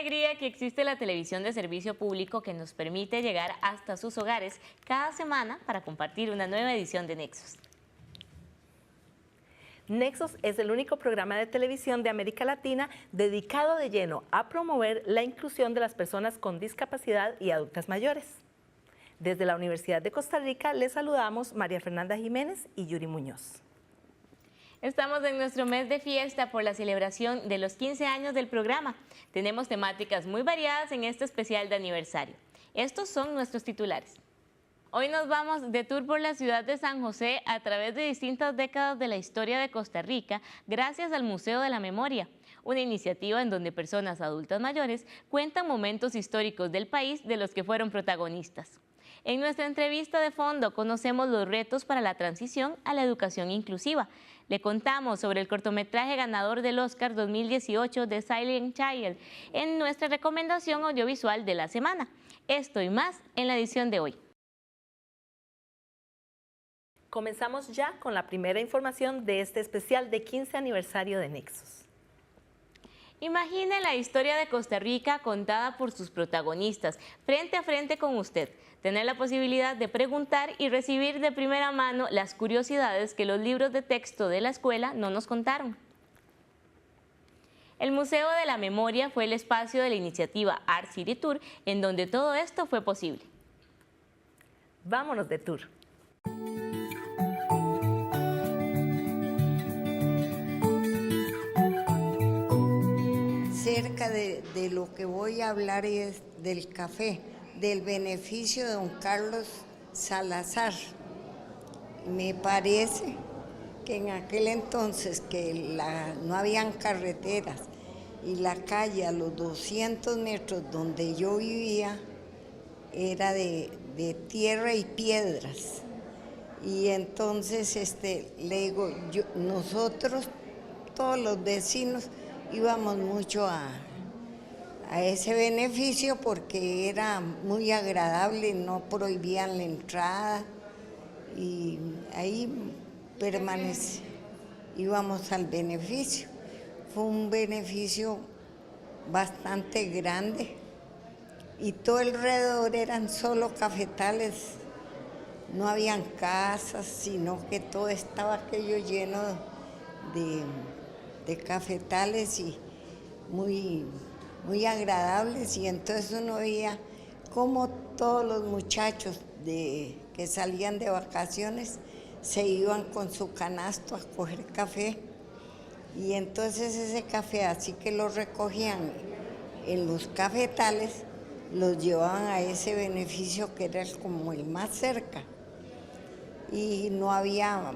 alegría que existe la televisión de servicio público que nos permite llegar hasta sus hogares cada semana para compartir una nueva edición de Nexos. Nexos es el único programa de televisión de América Latina dedicado de lleno a promover la inclusión de las personas con discapacidad y adultas mayores. Desde la Universidad de Costa Rica les saludamos María Fernanda Jiménez y Yuri Muñoz. Estamos en nuestro mes de fiesta por la celebración de los 15 años del programa. Tenemos temáticas muy variadas en este especial de aniversario. Estos son nuestros titulares. Hoy nos vamos de tour por la ciudad de San José a través de distintas décadas de la historia de Costa Rica gracias al Museo de la Memoria, una iniciativa en donde personas adultas mayores cuentan momentos históricos del país de los que fueron protagonistas. En nuestra entrevista de fondo conocemos los retos para la transición a la educación inclusiva. Le contamos sobre el cortometraje ganador del Oscar 2018 de Silent Child en nuestra recomendación audiovisual de la semana. Esto y más en la edición de hoy. Comenzamos ya con la primera información de este especial de 15 aniversario de Nexos. Imagine la historia de Costa Rica contada por sus protagonistas, frente a frente con usted. Tener la posibilidad de preguntar y recibir de primera mano las curiosidades que los libros de texto de la escuela no nos contaron. El Museo de la Memoria fue el espacio de la iniciativa Art City Tour, en donde todo esto fue posible. Vámonos de tour. Cerca de lo que voy a hablar es del café, del beneficio de don Carlos Salazar. Me parece que en aquel entonces que no habían carreteras y la calle a los 200 metros donde yo vivía era de tierra y piedras. Y entonces le digo, nosotros, todos los vecinos, íbamos mucho a ese beneficio porque era muy agradable, no prohibían la entrada y ahí permanece. Íbamos al beneficio. Fue un beneficio bastante grande y todo alrededor eran solo cafetales. No habían casas, sino que todo estaba aquello lleno de cafetales y muy agradables, y entonces uno veía cómo todos los muchachos que salían de vacaciones se iban con su canasto a coger café, y entonces ese café, así que lo recogían en los cafetales, los llevaban a ese beneficio que era como el más cerca, y no había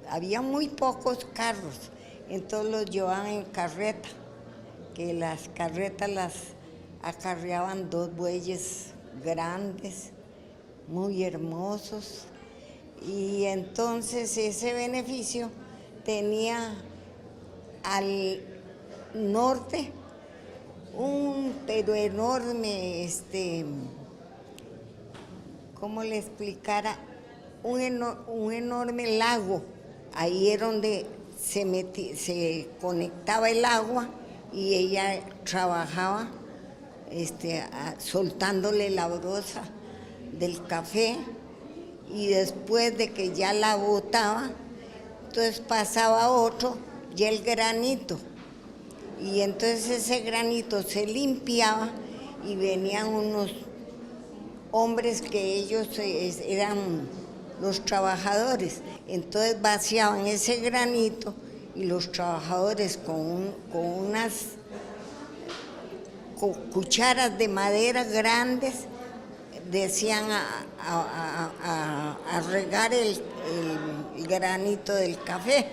había muy pocos carros, entonces los llevaban en carreta, que las carretas las acarreaban 2 bueyes grandes, muy hermosos, y entonces ese beneficio tenía al norte pero enorme, ¿cómo le explicara? Un enorme lago. Ahí era donde se conectaba el agua y ella trabajaba soltándole la brosa del café, y después de que ya la botaba, entonces pasaba otro, ya el granito, y entonces ese granito se limpiaba y venían unos hombres que ellos eran los trabajadores, entonces vaciaban ese granito y los trabajadores con unas cucharas de madera grandes decían a regar el granito del café,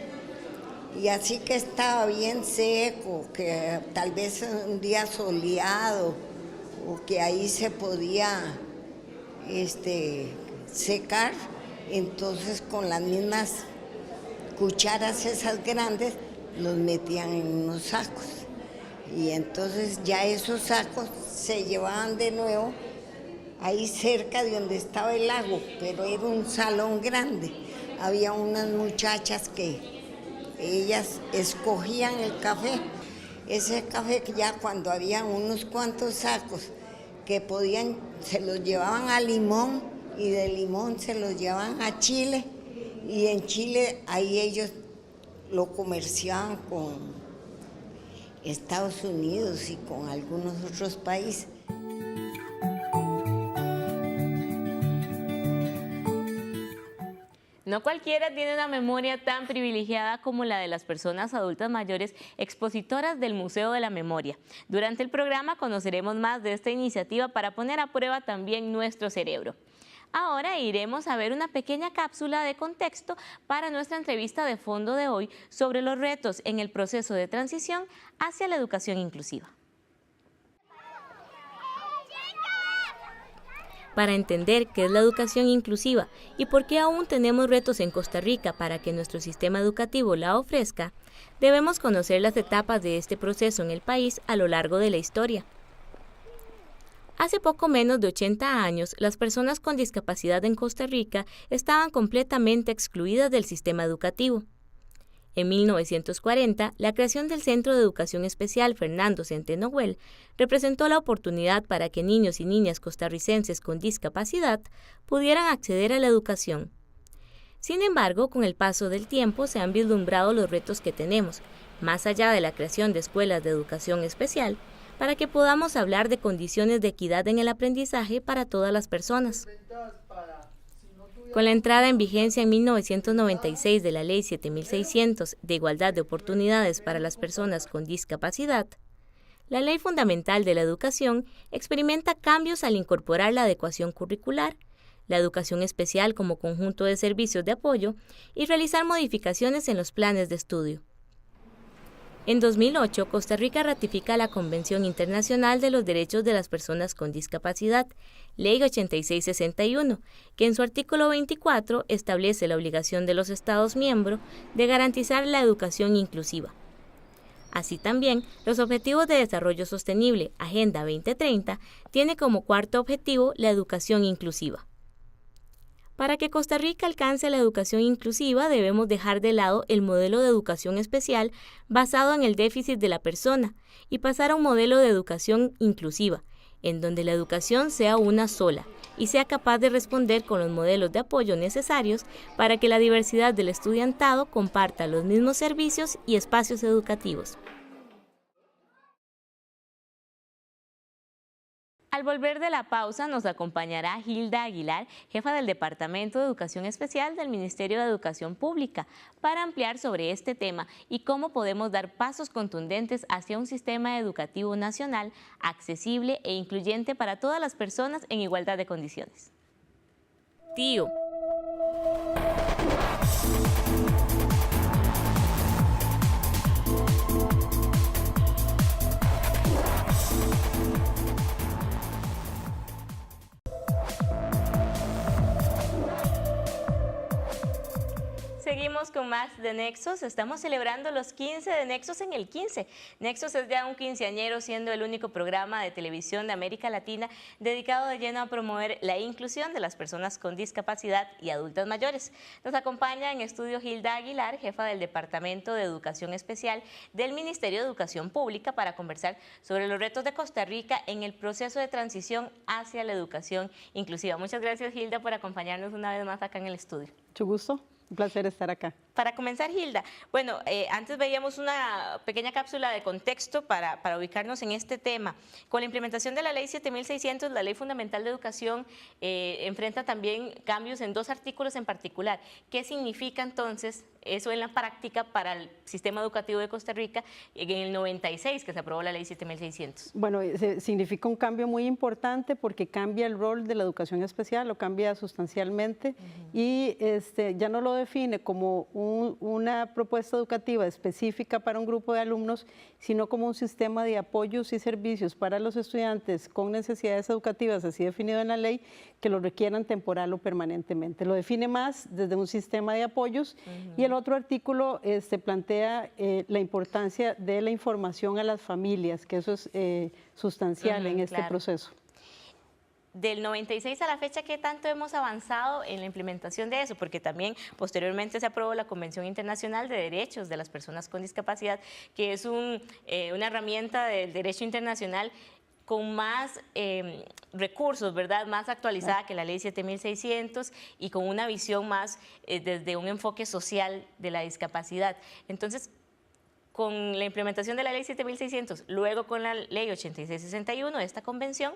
y así que estaba bien seco, que tal vez un día soleado o que ahí se podía secar, entonces con las mismas cucharas esas grandes los metían en unos sacos, y entonces ya esos sacos se llevaban de nuevo ahí cerca de donde estaba el lago, pero era un salón grande. Había unas muchachas que ellas escogían el café ese café que ya cuando había unos cuantos sacos que podían, se los llevaban a Limón y de Limón se los llevaban a Chile y en Chile ahí ellos lo comerciaban con Estados Unidos y con algunos otros países. No cualquiera tiene una memoria tan privilegiada como la de las personas adultas mayores expositoras del Museo de la Memoria. Durante el programa conoceremos más de esta iniciativa para poner a prueba también nuestro cerebro. Ahora iremos a ver una pequeña cápsula de contexto para nuestra entrevista de fondo de hoy sobre los retos en el proceso de transición hacia la educación inclusiva. Para entender qué es la educación inclusiva y por qué aún tenemos retos en Costa Rica para que nuestro sistema educativo la ofrezca, debemos conocer las etapas de este proceso en el país a lo largo de la historia. Hace poco menos de 80 años, las personas con discapacidad en Costa Rica estaban completamente excluidas del sistema educativo. En 1940, la creación del Centro de Educación Especial Fernando Centeno-Güell representó la oportunidad para que niños y niñas costarricenses con discapacidad pudieran acceder a la educación. Sin embargo, con el paso del tiempo se han vislumbrado los retos que tenemos, más allá de la creación de escuelas de educación especial, para que podamos hablar de condiciones de equidad en el aprendizaje para todas las personas. Con la entrada en vigencia en 1996 de la Ley 7600 de Igualdad de Oportunidades para las Personas con Discapacidad, la Ley Fundamental de la Educación experimenta cambios al incorporar la adecuación curricular, la educación especial como conjunto de servicios de apoyo y realizar modificaciones en los planes de estudio. En 2008, Costa Rica ratifica la Convención Internacional de los Derechos de las Personas con Discapacidad, Ley 8661, que en su artículo 24 establece la obligación de los Estados miembros de garantizar la educación inclusiva. Así también, los Objetivos de Desarrollo Sostenible, Agenda 2030, tiene como cuarto objetivo la educación inclusiva. Para que Costa Rica alcance la educación inclusiva, debemos dejar de lado el modelo de educación especial basado en el déficit de la persona y pasar a un modelo de educación inclusiva, en donde la educación sea una sola y sea capaz de responder con los modelos de apoyo necesarios para que la diversidad del estudiantado comparta los mismos servicios y espacios educativos. Al volver de la pausa nos acompañará Hilda Aguilar, jefa del Departamento de Educación Especial del Ministerio de Educación Pública, para ampliar sobre este tema y cómo podemos dar pasos contundentes hacia un sistema educativo nacional accesible e incluyente para todas las personas en igualdad de condiciones. Tío. Seguimos con más de Nexos. Estamos celebrando los 15 de Nexos en el 15. Nexos es ya un quinceañero, siendo el único programa de televisión de América Latina dedicado de lleno a promover la inclusión de las personas con discapacidad y adultas mayores. Nos acompaña en estudio Hilda Aguilar, jefa del Departamento de Educación Especial del Ministerio de Educación Pública, para conversar sobre los retos de Costa Rica en el proceso de transición hacia la educación inclusiva. Muchas gracias, Hilda, por acompañarnos una vez más acá en el estudio. Mucho gusto. Un placer estar acá. Para comenzar, Hilda, bueno, antes veíamos una pequeña cápsula de contexto para ubicarnos en este tema. Con la implementación de la Ley 7600, la Ley Fundamental de Educación enfrenta también cambios en dos artículos en particular. ¿Qué significa entonces eso en la práctica para el sistema educativo de Costa Rica en el 96, que se aprobó la Ley 7600? Bueno, significa un cambio muy importante porque cambia el rol de la educación especial, lo cambia sustancialmente y ya no lo define como una propuesta educativa específica para un grupo de alumnos, sino como un sistema de apoyos y servicios para los estudiantes con necesidades educativas, así definido en la ley, que lo requieran temporal o permanentemente. Lo define más desde un sistema de apoyos y el otro artículo plantea la importancia de la información a las familias, que eso es sustancial en este proceso. del 96 a la fecha, ¿qué tanto hemos avanzado en la implementación de eso? Porque también posteriormente se aprobó la Convención Internacional de Derechos de las Personas con Discapacidad, que es una herramienta del derecho internacional con más recursos, ¿verdad? Más actualizada que la Ley 7600 y con una visión más desde un enfoque social de la discapacidad. Entonces, con la implementación de la Ley 7600, luego con la Ley 8661, esta convención,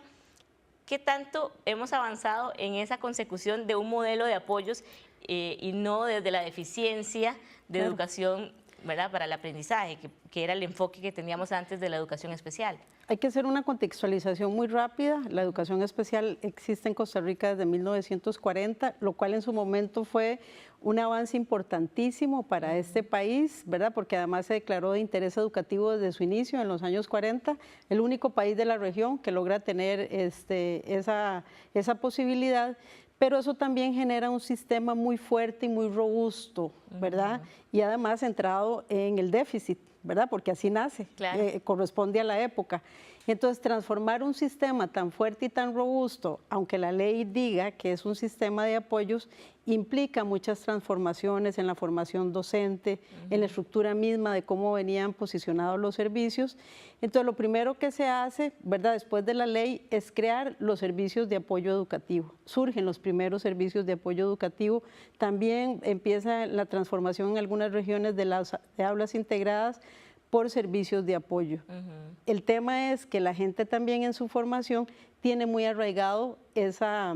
¿qué tanto hemos avanzado en esa consecución de un modelo de apoyos y no desde la deficiencia de educación, ¿verdad?, para el aprendizaje, que era el enfoque que teníamos antes de la educación especial? Hay que hacer una contextualización muy rápida. La educación especial existe en Costa Rica desde 1940, lo cual en su momento fue un avance importantísimo para este país, ¿verdad? Porque además se declaró de interés educativo desde su inicio en los años 40, el único país de la región que logra tener esa posibilidad. Pero eso también genera un sistema muy fuerte y muy robusto, ¿verdad? Y además centrado en el déficit, ¿verdad? Porque así nace, claro. Corresponde a la época. Entonces, transformar un sistema tan fuerte y tan robusto, aunque la ley diga que es un sistema de apoyos, implica muchas transformaciones en la formación docente, en la estructura misma de cómo venían posicionados los servicios. Entonces, lo primero que se hace, ¿verdad?, después de la ley, es crear los servicios de apoyo educativo. Surgen los primeros servicios de apoyo educativo. También empieza la transformación en algunas regiones de aulas integradas por servicios de apoyo. El tema es que la gente también en su formación tiene muy arraigado esa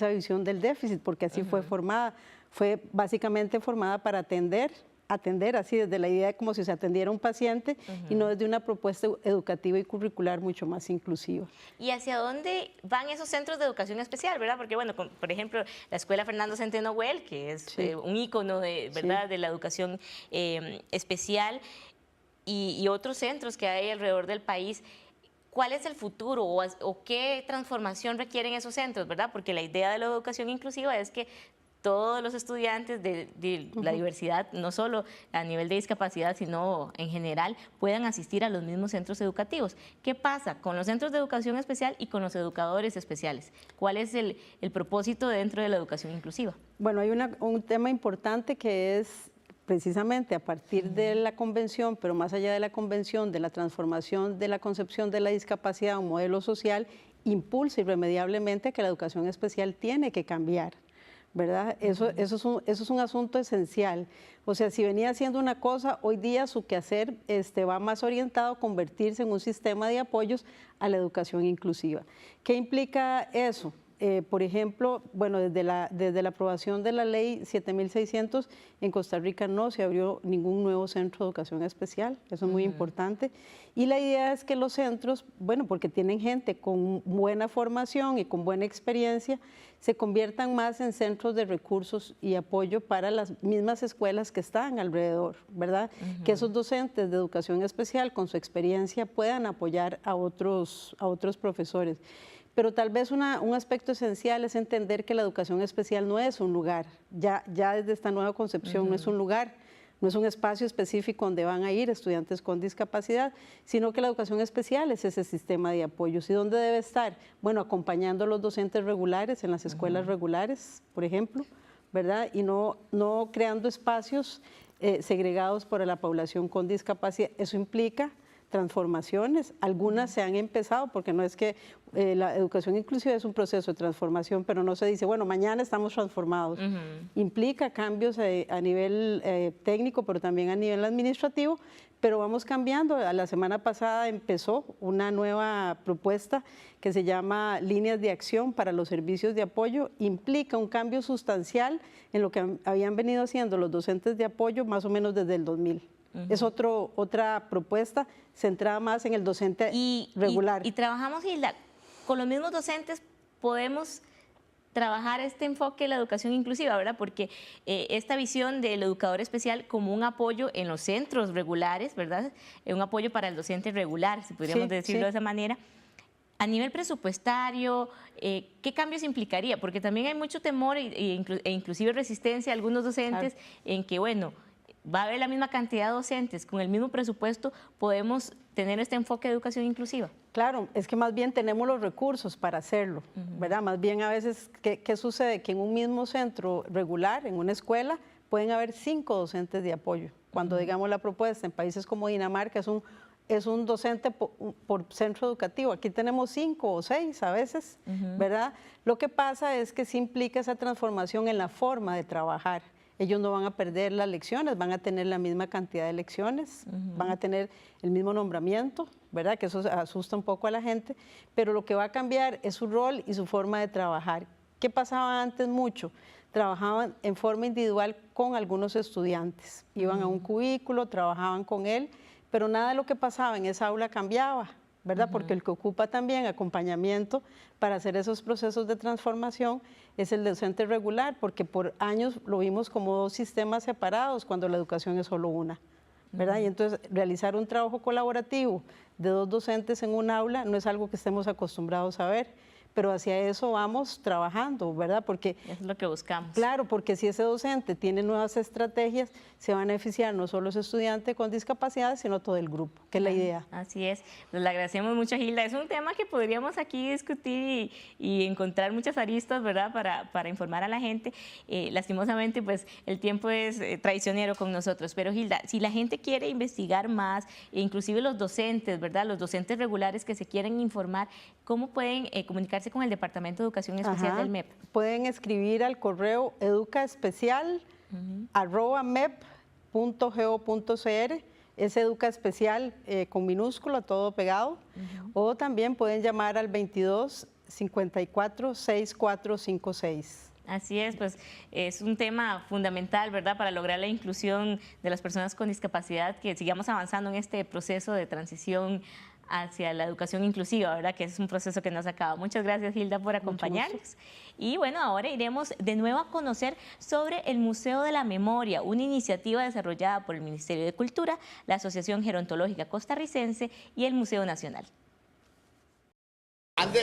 visión del déficit, porque así fue formada. Fue básicamente formada para atender así desde la idea de como si se atendiera un paciente y no desde una propuesta educativa y curricular mucho más inclusiva. ¿Y hacia dónde van esos centros de educación especial, verdad? Porque, bueno, por ejemplo, la Escuela Fernando Centeno Güell, que es un ícono ¿verdad?, de la educación especial, y otros centros que hay alrededor del país, ¿cuál es el futuro o qué transformación requieren esos centros, verdad? Porque la idea de la educación inclusiva es que todos los estudiantes de la diversidad, no solo a nivel de discapacidad, sino en general, puedan asistir a los mismos centros educativos. ¿Qué pasa con los centros de educación especial y con los educadores especiales? ¿Cuál es el propósito dentro de la educación inclusiva? Bueno, hay un tema importante que es precisamente a partir de la convención, pero más allá de la convención, de la transformación de la concepción de la discapacidad a un modelo social, impulsa irremediablemente que la educación especial tiene que cambiar, ¿verdad? Eso es un asunto esencial. O sea, si venía haciendo una cosa, hoy día su quehacer va más orientado a convertirse en un sistema de apoyos a la educación inclusiva. ¿Qué implica eso? Por ejemplo, bueno, desde la aprobación de la ley 7600, en Costa Rica no se abrió ningún nuevo centro de educación especial, eso es muy importante. Y la idea es que los centros, bueno, porque tienen gente con buena formación y con buena experiencia, se conviertan más en centros de recursos y apoyo para las mismas escuelas que están alrededor, ¿verdad? Que esos docentes de educación especial con su experiencia puedan apoyar a otros profesores. Pero tal vez un aspecto esencial es entender que la educación especial no es un lugar, ya desde esta nueva concepción no es un lugar, no es un espacio específico donde van a ir estudiantes con discapacidad, sino que la educación especial es ese sistema de apoyos. ¿Y dónde debe estar? Bueno, acompañando a los docentes regulares en las escuelas regulares, por ejemplo, ¿verdad? Y no creando espacios segregados para la población con discapacidad. Eso implica transformaciones, algunas se han empezado, porque no es que la educación inclusiva es un proceso de transformación, pero no se dice, bueno, mañana estamos transformados. Implica cambios a nivel técnico, pero también a nivel administrativo, pero vamos cambiando. La semana pasada empezó una nueva propuesta que se llama Líneas de Acción para los Servicios de Apoyo. Implica un cambio sustancial en lo que habían venido haciendo los docentes de apoyo más o menos desde el 2000. Es otra propuesta centrada más en el docente regular. Y trabajamos, Hilda, con los mismos docentes podemos trabajar este enfoque de la educación inclusiva, ¿verdad? Porque esta visión del educador especial como un apoyo en los centros regulares, ¿verdad? Un apoyo para el docente regular, si podríamos decirlo de esa manera. A nivel presupuestario, ¿qué cambios implicaría? Porque también hay mucho temor e inclusive resistencia a algunos docentes en que, bueno, va a haber la misma cantidad de docentes, con el mismo presupuesto, podemos tener este enfoque de educación inclusiva. Claro, es que más bien tenemos los recursos para hacerlo, ¿verdad? Más bien a veces, ¿qué sucede? Que en un mismo centro regular, en una escuela, pueden haber 5 docentes de apoyo. Cuando digamos la propuesta en países como Dinamarca es un docente por centro educativo. Aquí tenemos 5 o 6 a veces, ¿verdad? Lo que pasa es que sí implica esa transformación en la forma de trabajar. Ellos no van a perder las lecciones, van a tener la misma cantidad de lecciones, van a tener el mismo nombramiento, ¿verdad? Que eso asusta un poco a la gente, pero lo que va a cambiar es su rol y su forma de trabajar. ¿Qué pasaba antes mucho? Trabajaban en forma individual con algunos estudiantes, iban a un cubículo, trabajaban con él, pero nada de lo que pasaba en esa aula cambiaba, ¿verdad? Porque el que ocupa también acompañamiento para hacer esos procesos de transformación es el docente regular, porque por años lo vimos como 2 sistemas separados cuando la educación es solo una, ¿verdad? Y entonces realizar un trabajo colaborativo de 2 docentes en un aula no es algo que estemos acostumbrados a ver, pero hacia eso vamos trabajando, ¿verdad? Porque es lo que buscamos. Claro, porque si ese docente tiene nuevas estrategias, se van a beneficiar no solo los estudiantes con discapacidad, sino todo el grupo, que es la idea. Así es, pues le agradecemos mucho, Gilda. Es un tema que podríamos aquí discutir y encontrar muchas aristas, ¿verdad? Para informar a la gente. Lastimosamente, pues el tiempo es traicionero con nosotros, pero Gilda, si la gente quiere investigar más, e inclusive los docentes, ¿verdad? Los docentes regulares que se quieren informar, ¿cómo pueden comunicarse con el Departamento de Educación Especial del MEP? Pueden escribir al correo educaespecial@mep.go.cr, es Educa Especial con minúscula, todo pegado, o también pueden llamar al 22 54 6456. Así es, pues es un tema fundamental, ¿verdad?, para lograr la inclusión de las personas con discapacidad, que sigamos avanzando en este proceso de transición hacia la educación inclusiva, ¿verdad?, que es un proceso que no se acaba. Muchas gracias, Gilda, por acompañarnos. Y bueno, ahora iremos de nuevo a conocer sobre el Museo de la Memoria, una iniciativa desarrollada por el Ministerio de Cultura, la Asociación Gerontológica Costarricense y el Museo Nacional.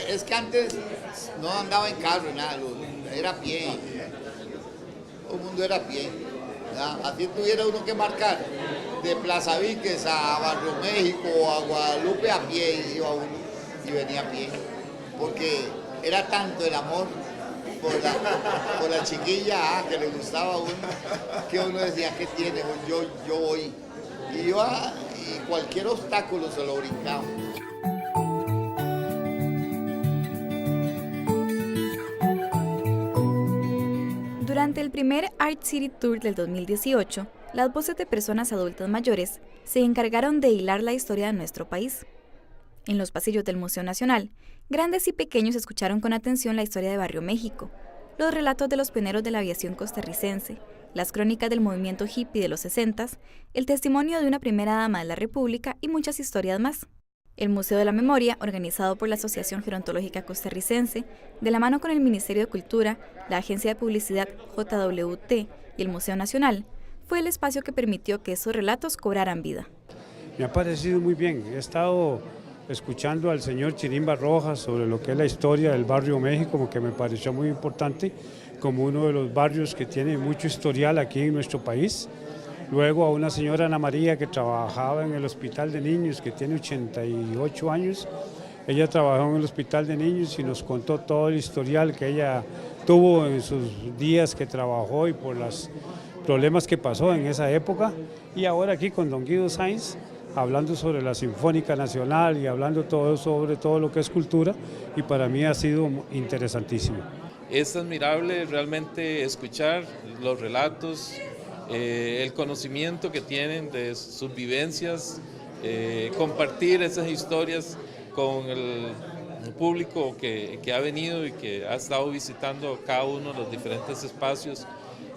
Es que antes no andaba en carro, nada, era a pie, todo el mundo era a pie. Así tuviera uno que marcar de Plaza Víquez a Barrio México o a Guadalupe a pie, iba uno y venía a pie, porque era tanto el amor por la chiquilla que le gustaba a uno, que uno decía, ¿qué tiene? Yo voy. Y iba y cualquier obstáculo se lo brincaba. Durante el primer Art City Tour del 2018, las voces de personas adultas mayores se encargaron de hilar la historia de nuestro país. En los pasillos del Museo Nacional, grandes y pequeños escucharon con atención la historia de Barrio México, los relatos de los pioneros de la aviación costarricense, las crónicas del movimiento hippie de los 60s, el testimonio de una primera dama de la República y muchas historias más. El Museo de la Memoria, organizado por la Asociación Gerontológica Costarricense, de la mano con el Ministerio de Cultura, la Agencia de Publicidad JWT y el Museo Nacional, fue el espacio que permitió que esos relatos cobraran vida. Me ha parecido muy bien. He estado escuchando al señor Chirimba Rojas sobre lo que es la historia del Barrio México, que me pareció muy importante, como uno de los barrios que tiene mucho historial aquí en nuestro país. Luego a una señora Ana María que trabajaba en el Hospital de Niños, que tiene 88 años. Ella trabajó en el Hospital de Niños y nos contó todo el historial que ella tuvo en sus días que trabajó y por los problemas que pasó en esa época. Y ahora aquí con don Guido Sainz, hablando sobre la Sinfónica Nacional y hablando sobre todo lo que es cultura, y para mí ha sido interesantísimo. Es admirable realmente escuchar los relatos, el conocimiento que tienen de sus vivencias, compartir esas historias con el público que ha venido y que ha estado visitando cada uno de los diferentes espacios.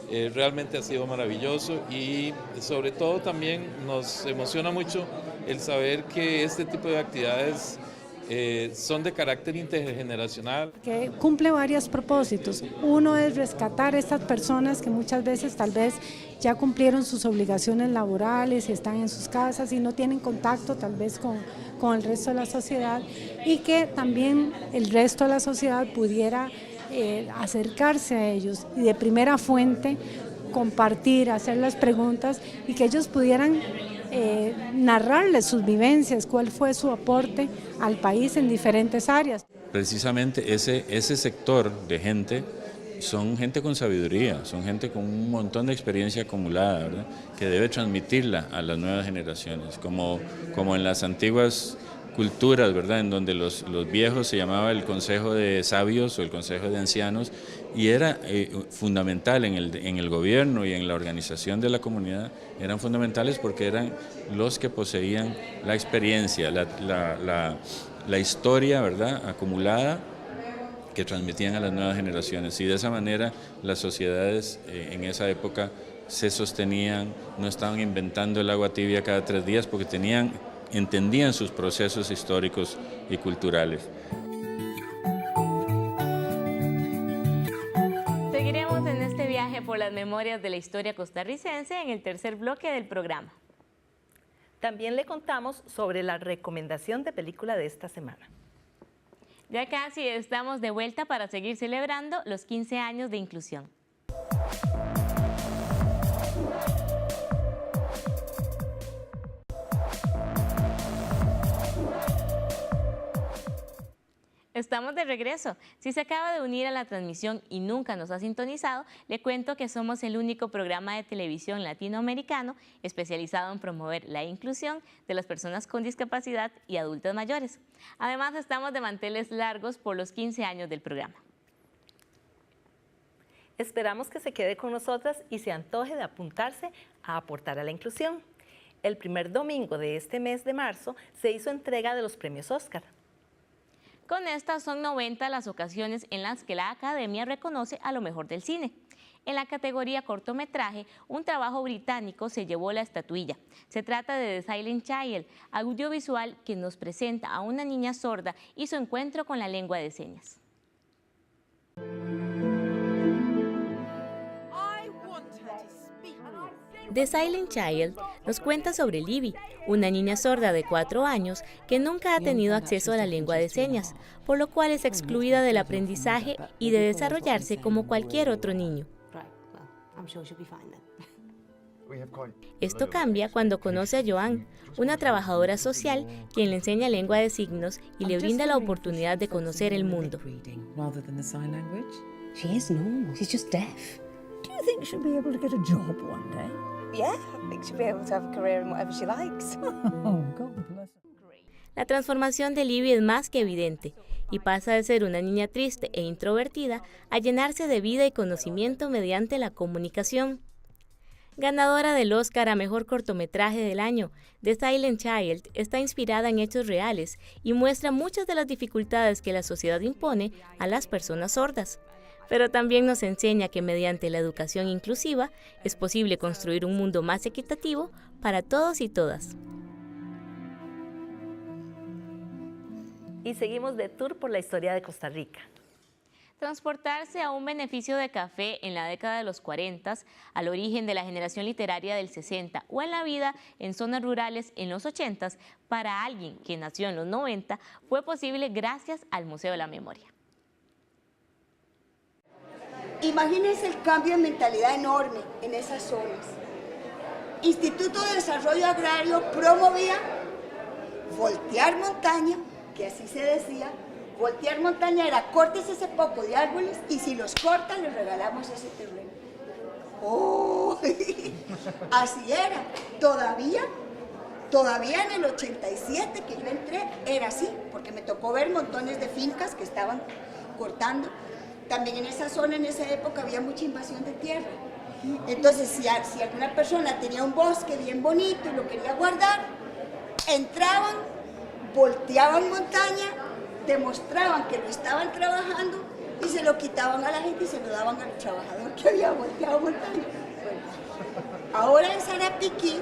Realmente ha sido maravilloso y sobre todo también nos emociona mucho el saber que este tipo de actividades son de carácter intergeneracional. Que cumple varios propósitos. Uno es rescatar a estas personas que muchas veces tal vez ya cumplieron sus obligaciones laborales y están en sus casas y no tienen contacto tal vez con el resto de la sociedad, y que también el resto de la sociedad pudiera acercarse a ellos y de primera fuente compartir, hacerles preguntas y que ellos pudieran narrarles sus vivencias, cuál fue su aporte al país en diferentes áreas. Precisamente ese sector de gente son gente con sabiduría, son gente con un montón de experiencia acumulada, ¿verdad?, que debe transmitirla a las nuevas generaciones, como en las antiguas culturas, ¿verdad?, en donde los viejos se llamaba el consejo de sabios o el consejo de ancianos, y era fundamental en el gobierno y en la organización de la comunidad, eran fundamentales porque eran los que poseían la experiencia, la historia, ¿verdad?, acumulada, que transmitían a las nuevas generaciones, y de esa manera las sociedades en esa época se sostenían, no estaban inventando el agua tibia cada 3 días porque entendían sus procesos históricos y culturales. Seguiremos en este viaje por las memorias de la historia costarricense en el tercer bloque del programa. También le contamos sobre la recomendación de película de esta semana. Ya casi estamos de vuelta para seguir celebrando los 15 años de inclusión. Estamos de regreso. Si se acaba de unir a la transmisión y nunca nos ha sintonizado, le cuento que somos el único programa de televisión latinoamericano especializado en promover la inclusión de las personas con discapacidad y adultos mayores. Además, estamos de manteles largos por los 15 años del programa. Esperamos que se quede con nosotras y se antoje de apuntarse a aportar a la inclusión. El primer domingo de este mes de marzo se hizo entrega de los premios Oscar. Con estas son 90 las ocasiones en las que la Academia reconoce a lo mejor del cine. En la categoría cortometraje, un trabajo británico se llevó la estatuilla. Se trata de The Silent Child, audiovisual que nos presenta a una niña sorda y su encuentro con la lengua de señas. The Silent Child nos cuenta sobre Libby, una niña sorda de 4 años que nunca ha tenido acceso a la lengua de señas, por lo cual es excluida del aprendizaje y de desarrollarse como cualquier otro niño. Esto cambia cuando conoce a Joanne, una trabajadora social quien le enseña lengua de signos y le brinda la oportunidad de conocer el mundo. La transformación de Libby es más que evidente y pasa de ser una niña triste e introvertida a llenarse de vida y conocimiento mediante la comunicación. Ganadora del Oscar a Mejor Cortometraje del Año, The Silent Child está inspirada en hechos reales y muestra muchas de las dificultades que la sociedad impone a las personas sordas. Pero también nos enseña que mediante la educación inclusiva es posible construir un mundo más equitativo para todos y todas. Y seguimos de tour por la historia de Costa Rica. Transportarse a un beneficio de café en la década de los 40, al origen de la generación literaria del 60 o en la vida en zonas rurales en los 80, para alguien que nació en los 90, fue posible gracias al Museo de la Memoria. Imagínense el cambio de mentalidad enorme en esas zonas. Instituto de Desarrollo Agrario promovía voltear montaña, que así se decía. Voltear montaña era cortes ese poco de árboles y si los cortan les regalamos ese terreno. ¡Oh! Así era. Todavía en el 87 que yo entré era así, porque me tocó ver montones de fincas que estaban cortando. También en esa zona, en esa época, había mucha invasión de tierra. Entonces, si alguna persona tenía un bosque bien bonito y lo quería guardar, entraban, volteaban montaña, demostraban que lo estaban trabajando y se lo quitaban a la gente y se lo daban al trabajador que había volteado montaña. Bueno, ahora en Sarapiquí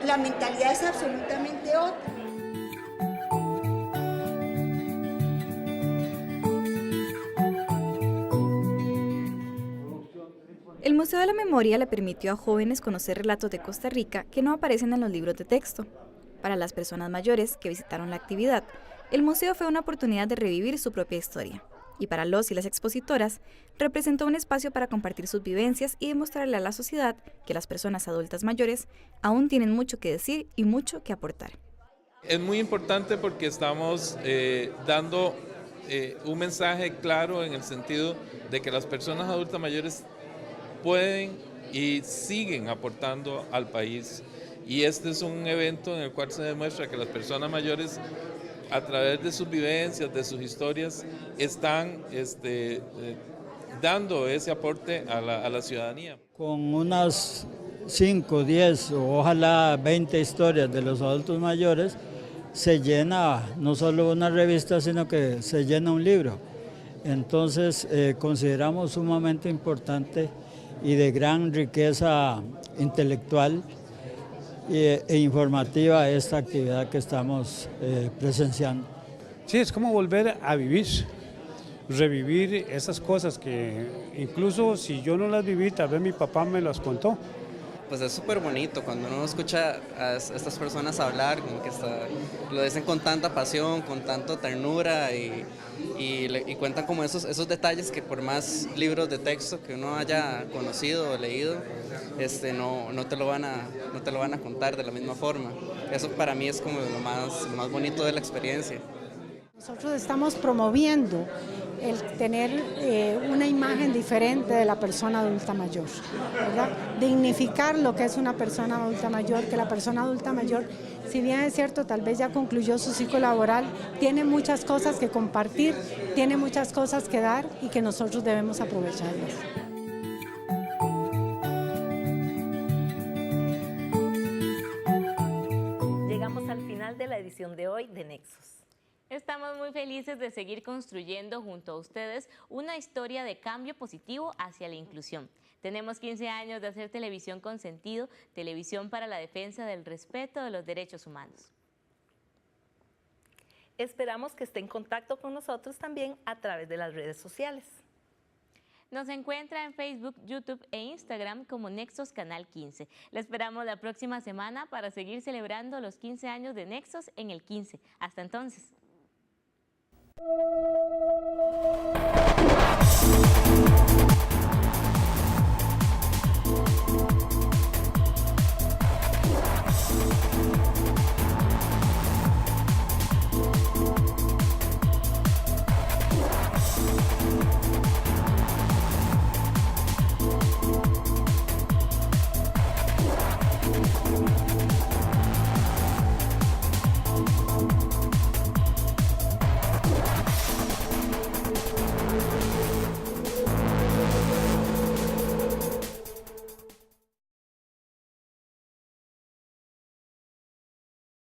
la mentalidad es absolutamente otra. El Museo de la Memoria le permitió a jóvenes conocer relatos de Costa Rica que no aparecen en los libros de texto. Para las personas mayores que visitaron la actividad, el museo fue una oportunidad de revivir su propia historia. y para los y las expositoras, representó un espacio para compartir sus vivencias y demostrarle a la sociedad que las personas adultas mayores aún tienen mucho que decir y mucho que aportar. Es muy importante porque estamos dando un mensaje claro en el sentido de que las personas adultas mayores pueden y siguen aportando al país. Y este es un evento en el cual se demuestra que las personas mayores, a través de sus vivencias, de sus historias, están dando ese aporte a la ciudadanía. Con unas 5, 10 o ojalá 20 historias de los adultos mayores, se llena no solo una revista, sino que se llena un libro. Entonces consideramos sumamente importante y de gran riqueza intelectual e informativa esta actividad que estamos presenciando. Sí, es como volver a vivir, revivir esas cosas que incluso si yo no las viví, tal vez mi papá me las contó. Pues es súper bonito cuando uno escucha a estas personas hablar, como que lo dicen con tanta pasión, con tanta ternura y cuentan como esos detalles que por más libros de texto que uno haya conocido o leído, no te lo van a contar de la misma forma. Eso para mí es como lo más bonito de la experiencia. Nosotros estamos promoviendo el tener una imagen diferente de la persona adulta mayor, ¿verdad? Dignificar lo que es una persona adulta mayor, que la persona adulta mayor, si bien es cierto, tal vez ya concluyó su ciclo laboral, tiene muchas cosas que compartir, tiene muchas cosas que dar y que nosotros debemos aprovecharlas. Llegamos al final de la edición de hoy de Nexos. Estamos muy felices de seguir construyendo junto a ustedes una historia de cambio positivo hacia la inclusión. Tenemos 15 años de hacer televisión con sentido, televisión para la defensa del respeto de los derechos humanos. Esperamos que esté en contacto con nosotros también a través de las redes sociales. Nos encuentra en Facebook, YouTube e Instagram como Nexos Canal 15. La esperamos la próxima semana para seguir celebrando los 15 años de Nexos en el 15. Hasta entonces.